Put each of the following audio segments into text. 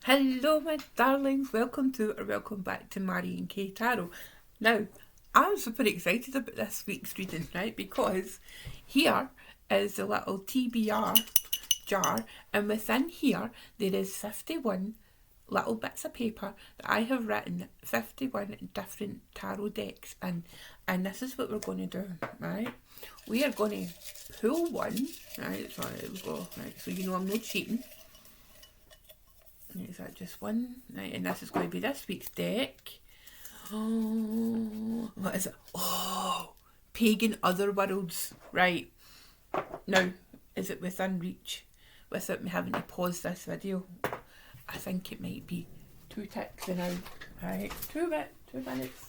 Hello, my darlings. Welcome back to Marion K Tarot. Now, I'm super excited about this week's reading, right? Because here is a little TBR jar, and within here there is 51 little bits of paper that I have written 51 different tarot decks in, and this is what we're going to do, right? We are going to pull one, right? So there we go, right? So you know I'm not cheating. Is that just one? Right, and this is going to be this week's deck. Oh, what is it? Oh, Pagan Otherworlds. Right. Now, is it within reach without me having to pause this video? I think it might be 2 ticks and out. Right, 2 minutes.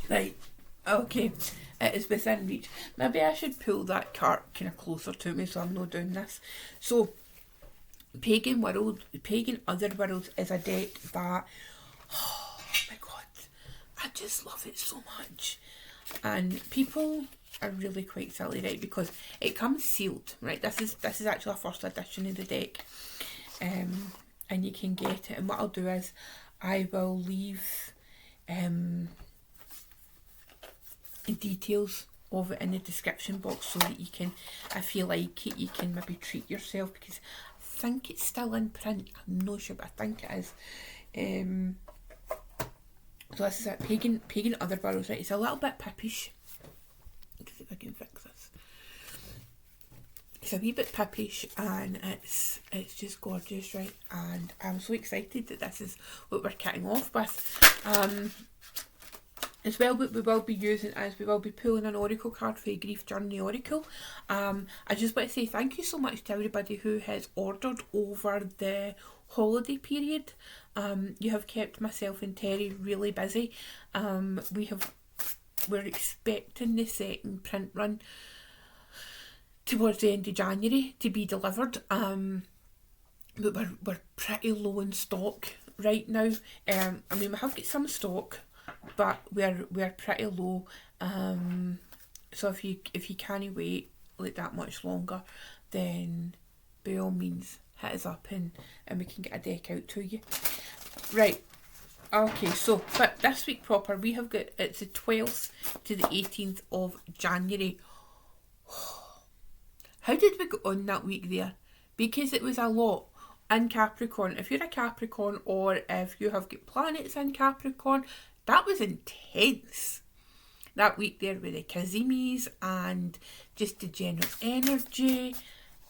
Right, okay. It is within reach. Maybe I should pull that card kind of closer to me so I'm not doing this. So, Pagan Otherworlds is a deck that, oh my god, I just love it so much. And people are really quite silly, right? Because it comes sealed, right? This is actually a first edition of the deck, and you can get it. And what I'll do is I will leave details of it in the description box so that you can, if you like it, you can maybe treat yourself, because I think it's still in print. I'm not sure, but I think it is. So this is it, Pagan Otherworlds, right? It's a little bit pippish. Let's see if I can fix this. It's a wee bit pippish, and it's just gorgeous, right? And I'm so excited that this is what we're kicking off with. As well, what we will be using is we will be pulling an oracle card for Grief Journey Oracle. I just want to say thank you so much to everybody who has ordered over the holiday period. You have kept myself and Terry really busy. We're expecting the second print run towards the end of January to be delivered. But we're pretty low in stock right now. I mean, we have got some stock, but we're pretty low. So if you can't wait like that much longer, then by all means hit us up and we can get a deck out to you. Right. Okay, so but this week proper we have got, it's the 12th to the 18th of January. How did we go on that week there? Because it was a lot in Capricorn. If you're a Capricorn, or if you have got planets in Capricorn, that was intense. That week there with the Kazimis and just the general energy.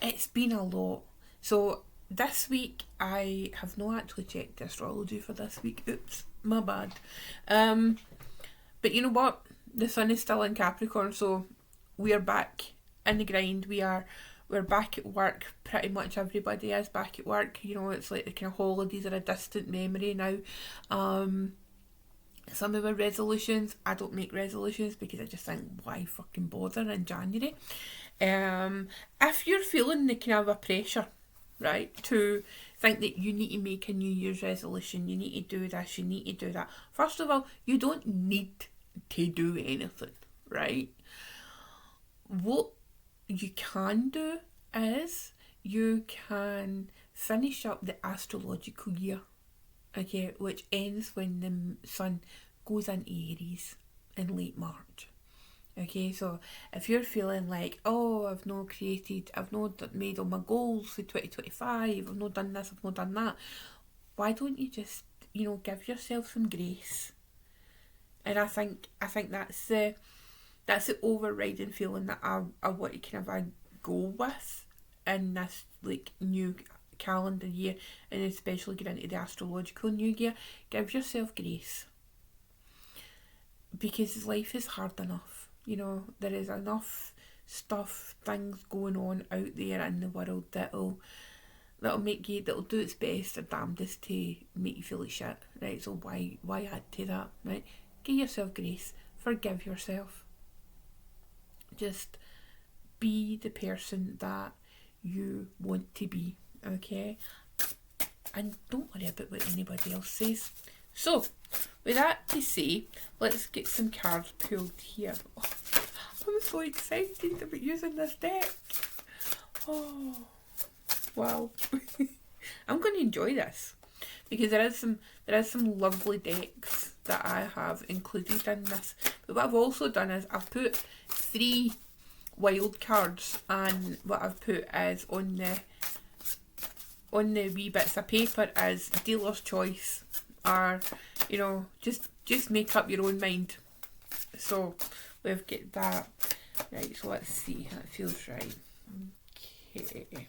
It's been a lot. So this week, I have not actually checked the astrology for this week. Oops, my bad. But you know what? The sun is still in Capricorn, so we are back in the grind. We're back at work. Pretty much everybody is back at work. You know, it's like the kind of holidays are a distant memory now. Some of our resolutions, I don't make resolutions because I just think, why fucking bother in January? If you're feeling the kind of a pressure, right, to think that you need to make a New Year's resolution, you need to do this, you need to do that. First of all, you don't need to do anything, right? What you can do is you can finish up the astrological year, okay, which ends when the sun goes into Aries in late March. Okay, so if you're feeling like, oh, I've not made all my goals for 2025, I've not done this, I've not done that, why don't you just, give yourself some grace? And I think that's the overriding feeling that I want to kind of go with in this like new calendar year, and especially get into the astrological new year. Give yourself grace, because life is hard enough. There is enough things going on out there in the world that'll do its best or damnedest to make you feel like shit, right? So why add to that, right? Give yourself grace, forgive yourself, just be the person that you want to be, okay? And don't worry about what anybody else says. So, with that to say, let's get some cards pulled here. Oh, I'm so excited about using this deck. Oh, Wow. I'm going to enjoy this because there is some lovely decks that I have included in this. But what I've also done is I've put 3 wild cards, and what I've put is on the wee bits of paper is dealer's choice, or just make up your own mind. So we've got that. Right, so let's see. That feels right. Okay.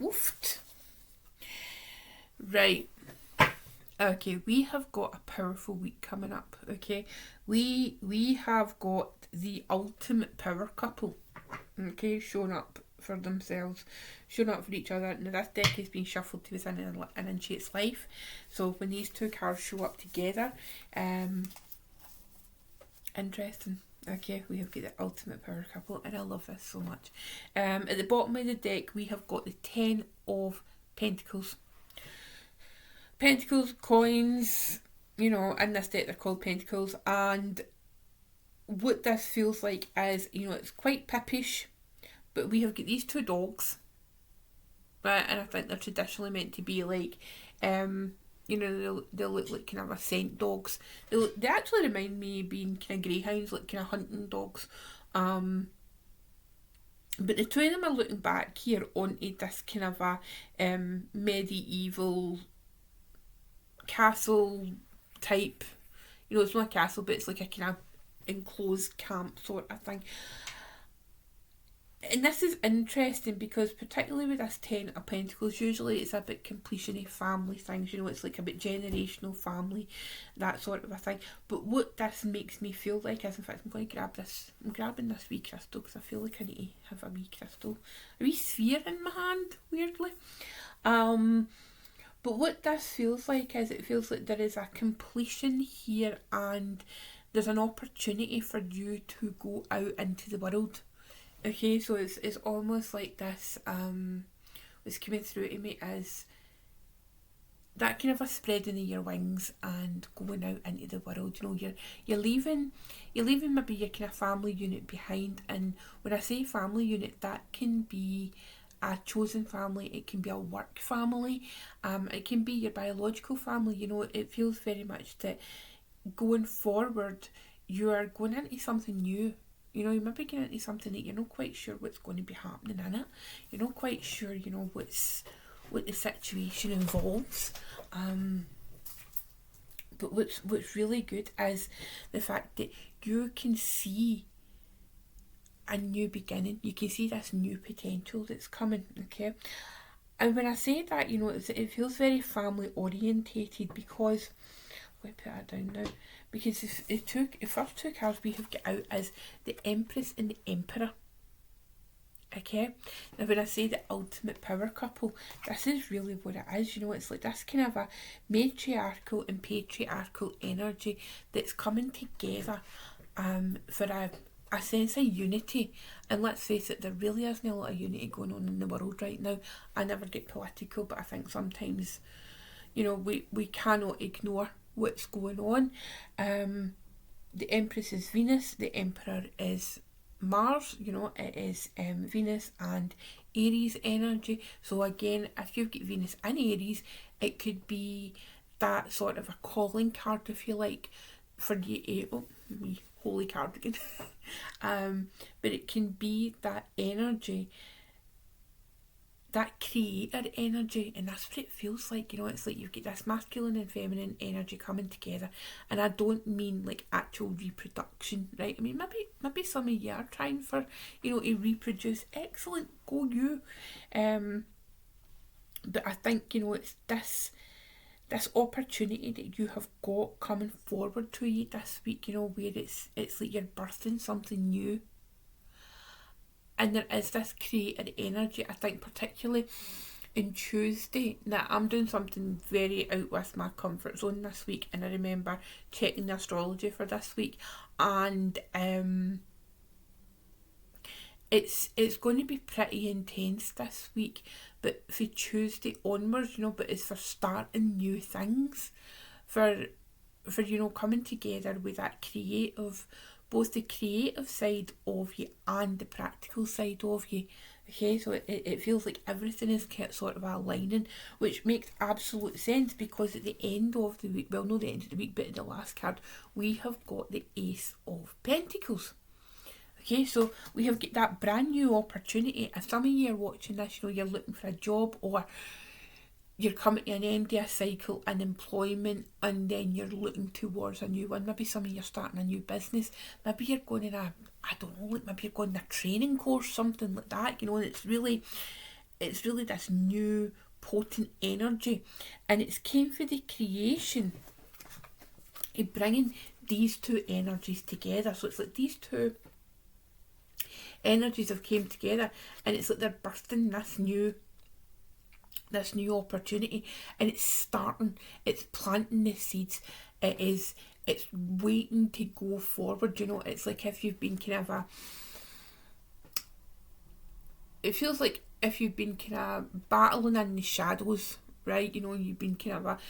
Woofed. Right. Okay, we have got a powerful week coming up. Okay, we have got the ultimate power couple. Okay, showing up for themselves, showing up for each other. Now this deck has been shuffled to within an inch of its life. So when these 2 cards show up together, interesting. Okay, we have got the ultimate power couple, and I love this so much. At the bottom of the deck, we have got the 10 of Pentacles. Pentacles, coins, in this deck they're called Pentacles, and what this feels like is, it's quite pippish, but we have got these 2 dogs, right, and I think they're traditionally meant to be like, they'll look like kind of a scent dogs. They actually remind me of being kind of greyhounds, like kind of hunting dogs. But the 2 of them are looking back here onto this kind of a medieval castle type. It's not a castle, but it's like a kind of enclosed camp sort of thing. And this is interesting because particularly with this 10 of Pentacles, usually it's about completion of family things, it's like about generational family, that sort of a thing. But what this makes me feel like is, in fact, I'm grabbing this wee crystal because I feel like I need to have a wee crystal, a wee sphere in my hand, weirdly. But what this feels like is, it feels like there is a completion here, and there's an opportunity for you to go out into the world. Okay, so it's almost like this, what's coming through to me is that kind of a spreading of your wings and going out into the world. You're leaving maybe your kind of family unit behind, and when I say family unit, that can be a chosen family, it can be a work family, it can be your biological family. It feels very much that going forward, you are going into something new. You might be getting into something that you're not quite sure what's going to be happening in it. You're not quite sure, what the situation involves. But what's really good is the fact that you can see a new beginning. You can see this new potential that's coming. Okay, and when I say that, it feels very family orientated, because we put that down now, because the first 2 cards we have got out is the Empress and the Emperor. Okay, now when I say the ultimate power couple, this is really what it is. It's like this kind of a matriarchal and patriarchal energy that's coming together for a sense of unity. And let's face it, there really isn't a lot of unity going on in the world right now. I never get political, but I think sometimes, we cannot ignore what's going on. The Empress is Venus, the Emperor is Mars. It is Venus and Aries energy. So again, if you've got Venus in Aries, it could be that sort of a calling card, if you like, for you. Holy cardigan. But it can be that energy, that creator energy, and that's what it feels like. It's like you've got this masculine and feminine energy coming together, and I don't mean like actual reproduction, right? I mean, maybe some of you are trying for, to reproduce. Excellent, go you. But I think, it's this opportunity that you have got coming forward to you this week, where it's like you're birthing something new. And there is this creative energy, I think, particularly on Tuesday. Now, I'm doing something very out with my comfort zone this week, and I remember checking the astrology for this week, and it's going to be pretty intense this week, but for Tuesday onwards, but it's for starting new things, for coming together with that creative both the creative side of you and the practical side of you. Okay, so it feels like everything is sort of aligning, which makes absolute sense, because at the end of the week, well, not the end of the week, but in the last card, we have got the Ace of Pentacles. Okay, so we have got that brand new opportunity. If some of you are watching this, you know, you're looking for a job, or you're coming to an end of a cycle in employment, and then you're looking towards a new one. Maybe some of you are starting a new business. Maybe you're going in a, I don't know, like maybe you're going in a training course, something like that, you know, and it's really this new potent energy, and it's came for the creation of bringing these two energies together. So it's like these two energies have came together, and it's like they're birthing this new opportunity, and it's planting the seeds. It's waiting to go forward, you know. It's like if you've been it feels like if you've been kind of battling in the shadows, right, you know, you've been kind of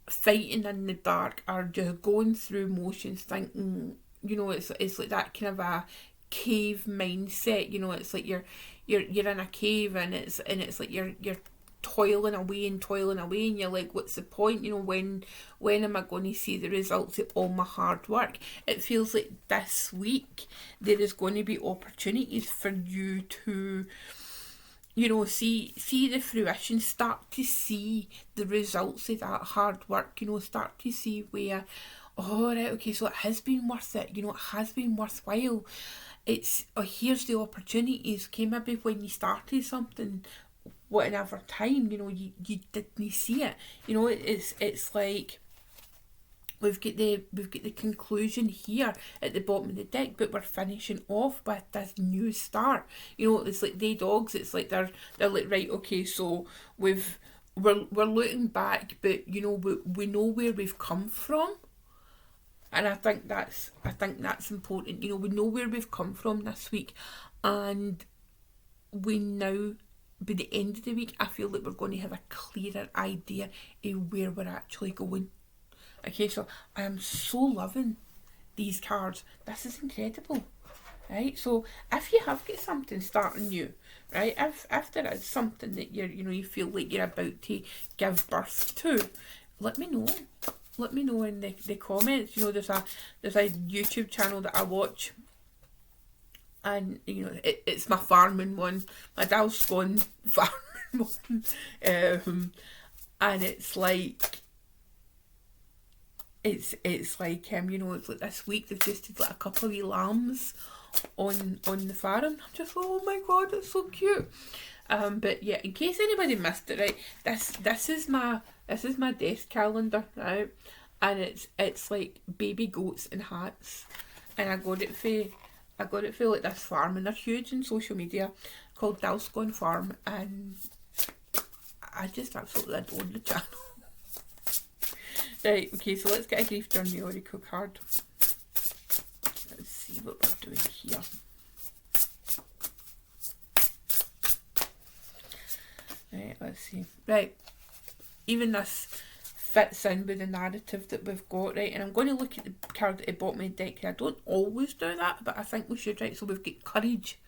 fighting in the dark, or just going through motions thinking, you know, it's like that kind of a cave mindset, you know. It's like you're in a cave, and it's like you're toiling away, and you're like, what's the point, you know, when am I going to see the results of all my hard work? It feels like this week there is going to be opportunities for you to, you know, see the fruition, start to see the results of that hard work, you know, start to see where, oh right, okay, so it has been worth it, you know, it has been worthwhile. It's, oh, here's the opportunities. Okay, maybe when you started something, whatever time, you know, you didn't see it, you know. It's like we've got the conclusion here at the bottom of the deck, but we're finishing off with this new start, you know. It's like they dogs, it's like they're like, right, okay, so we're looking back, but you know, we know where we've come from. And I think that's important, you know. We know where we've come from this week, and we now, by the end of the week, I feel like we're going to have a clearer idea of where we're actually going. Okay, so I am so loving these cards. This is incredible, right? So if you have got something starting new, right, if there is something that you feel like you're about to give birth to, let me know. Let me know in the comments. You know, there's a YouTube channel that I watch, and you know, it's my farming one, my Dalscon farming one, and it's like you know, it's like this week they've just had like a couple of wee lambs on the farm. I'm just, oh my god, it's so cute. But yeah, in case anybody missed it, right, this is my desk calendar, right, and it's like baby goats and hats, and I got it for like this farm, and they're huge in social media, called Dalscon Farm, and I just absolutely adore the channel. Right, okay, so let's get a Grief Journey Oracle card. Let's see what we're doing here. Right, let's see. Right, even this fits in with the narrative that we've got, right? And I'm going to look at the card at the bottom of the deck. I don't always do that, but I think we should, right? So we've got courage.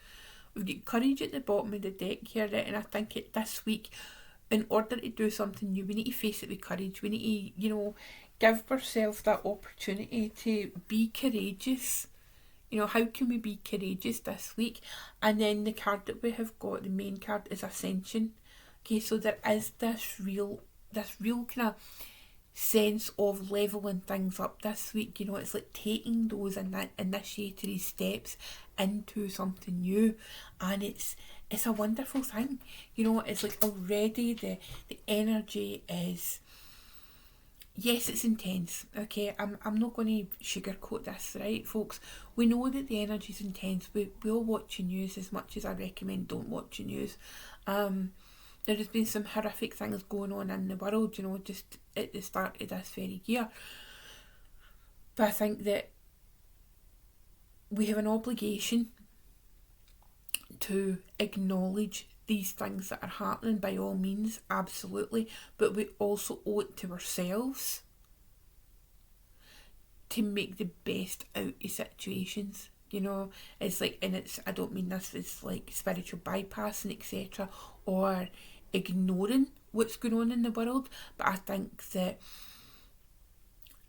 We've got courage at the bottom of the deck here, right? And I think this week, in order to do something new, we need to face it with courage. We need to, you know, give ourselves that opportunity to be courageous. You know, how can we be courageous this week? And then the card that we have got, the main card, is Ascension. Okay, so there is this real kind of sense of leveling things up this week. You know, it's like taking those initiatory steps into something new, and it's a wonderful thing. You know, it's like already the energy is, yes, it's intense. Okay, I'm not going to sugarcoat this, right, folks? We know that the energy is intense. We all watch the news. As much as I recommend don't watch the news, there has been some horrific things going on in the world, you know, just at the start of this very year. But I think that we have an obligation to acknowledge these things that are happening, by all means, absolutely, but we also owe it to ourselves to make the best out of situations. You know, it's like, and it's, I don't mean this as like spiritual bypassing, etc., or ignoring what's going on in the world, but I think that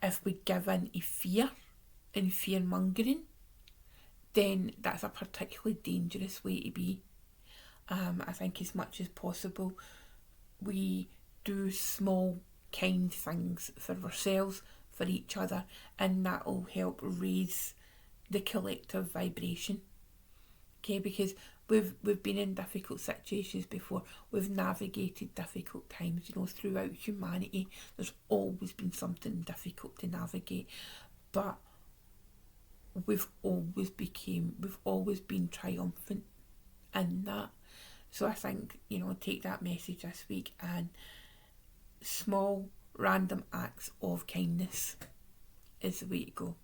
if we give in to fear and fear mongering, then that's a particularly dangerous way to be. I think as much as possible we do small kind things for ourselves, for each other, and that will help raise the collective vibration. Okay, because we've been in difficult situations before. We've navigated difficult times, you know, throughout humanity. There's always been something difficult to navigate, but we've always been triumphant in that. So I think, you know, take that message this week, and small random acts of kindness is the way to go.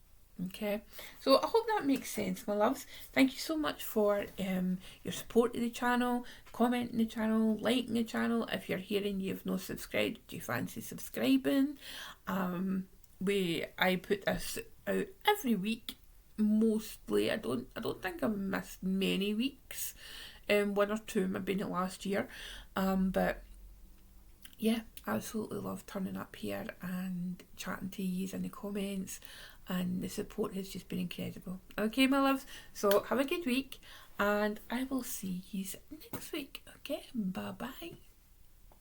Okay, so I hope that makes sense, my loves. Thank you so much for your support of the channel, commenting the channel, liking the channel. If you're here and you've not subscribed, do you fancy subscribing? I put this out every week, mostly. I don't think I've missed many weeks. One or two maybe in the last year. But yeah, absolutely love turning up here and chatting to you in the comments, and the support has just been incredible. Okay, my loves, so have a good week, and I will see you next week. Okay, bye bye.